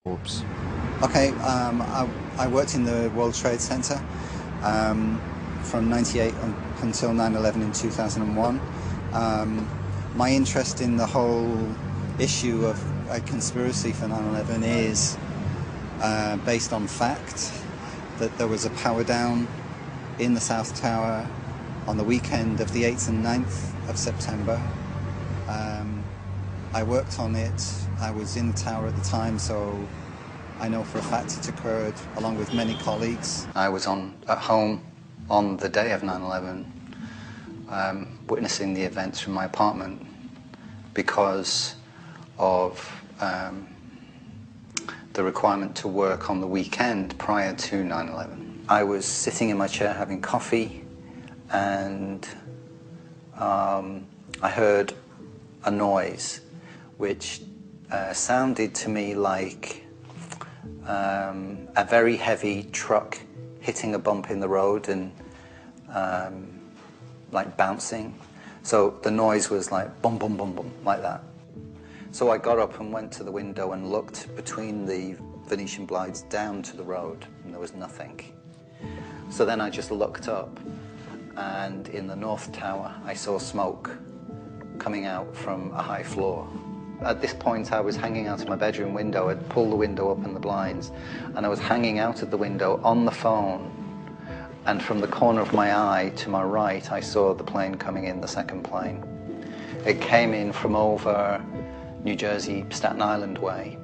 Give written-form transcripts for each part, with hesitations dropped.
Forbes. Okay, I worked in the World Trade Center from '98 until 9/11 in 2001. My interest in the whole issue of a conspiracy for 9/11 is based on fact, that there was a power down in the South Tower on the weekend of the 8th and 9th of September. I worked on it. I was in the tower at the time, so I know for a fact it occurred along with many colleagues. I was at home on the day of 9/11, witnessing the events from my apartment because of the requirement to work on the weekend prior to 9/11. I was sitting in my chair having coffee, and I heard a noise which sounded to me like a very heavy truck hitting a bump in the road and like bouncing. So the noise was like bum bum bum bum, like that. So I got up and went to the window and looked between the Venetian blinds down to the road, and there was nothing. So then I just looked up, and in the North Tower I saw smoke coming out from a high floor. At this point I was hanging out of my bedroom window. I'd pulled the window up and the blinds, and I was hanging out of the window on the phone, and from the corner of my eye to my right I saw the plane coming in, the second plane. It came in from over New Jersey, Staten Island way,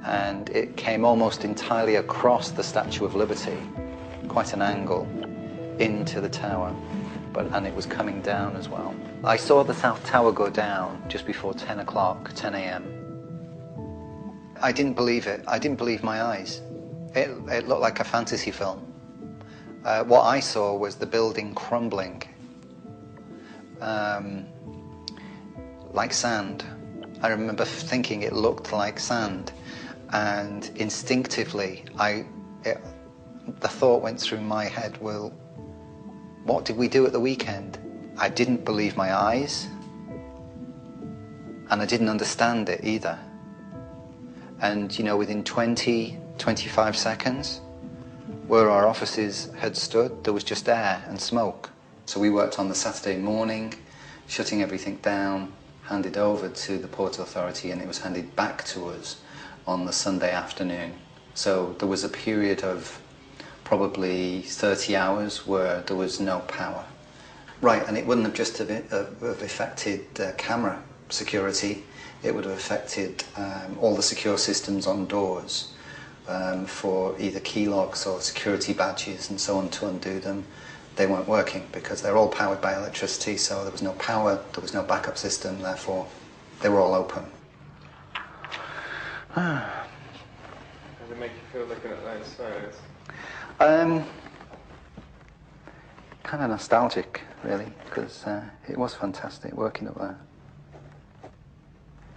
and it came almost entirely across the Statue of Liberty, quite an angle, into the tower, and it was coming down as well. I saw the South Tower go down just before 10 o'clock, 10 a.m. I didn't believe it. I didn't believe my eyes. It looked like a fantasy film. What I saw was the building crumbling, like sand. I remember thinking it looked like sand, and instinctively the thought went through my head, well, what did we do at the weekend? I didn't believe my eyes, and I didn't understand it either. And you know, within 25 seconds, where our offices had stood, there was just air and smoke. So we worked on the Saturday morning, shutting everything down, handed over to the Port Authority, and it was handed back to us on the Sunday afternoon. So there was a period of probably 30 hours where there was no power. Right, and it wouldn't have just have affected camera security, it would have affected all the secure systems on doors for either key locks or security badges and so on. To undo them, they weren't working because they're all powered by electricity, so there was no power, there was no backup system, therefore they were all open. How does it make you feel looking at those photos? Kind of nostalgic, really, because it was fantastic working up there.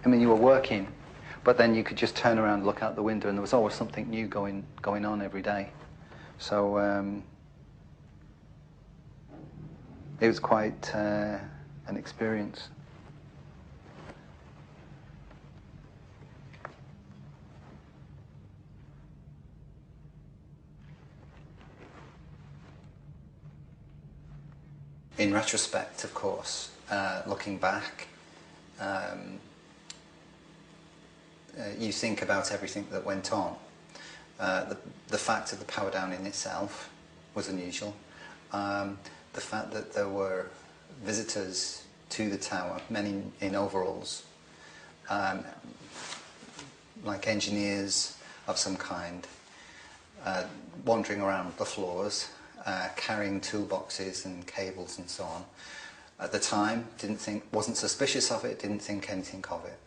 I mean, you were working, but then you could just turn around and look out the window, and there was always something new going on every day. So it was quite an experience. In retrospect, of course, looking back, you think about everything that went on. The fact of the power down in itself was unusual. The fact that there were visitors to the tower, many in overalls, like engineers of some kind, wandering around the floors, carrying toolboxes and cables and so on. At the time, wasn't suspicious of it, didn't think anything of it.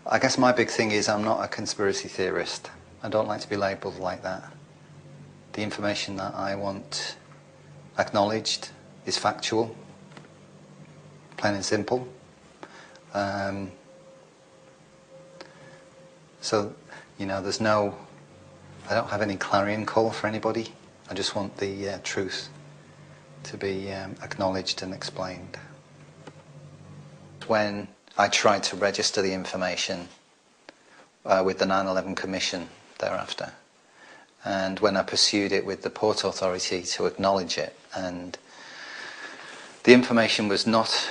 I guess my big thing is I'm not a conspiracy theorist. I don't like to be labelled like that. The information that I want acknowledged is factual, plain and simple. So, you know, I don't have any clarion call for anybody. I just want the truth to be acknowledged and explained. When I tried to register the information with the 9/11 Commission thereafter. And when I pursued it with the Port Authority to acknowledge it, and the information was not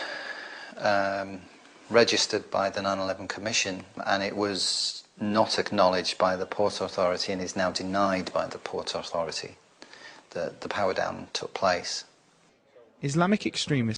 registered by the 9/11 Commission, and it was not acknowledged by the Port Authority and is now denied by the Port Authority. The power down took place. Islamic extremists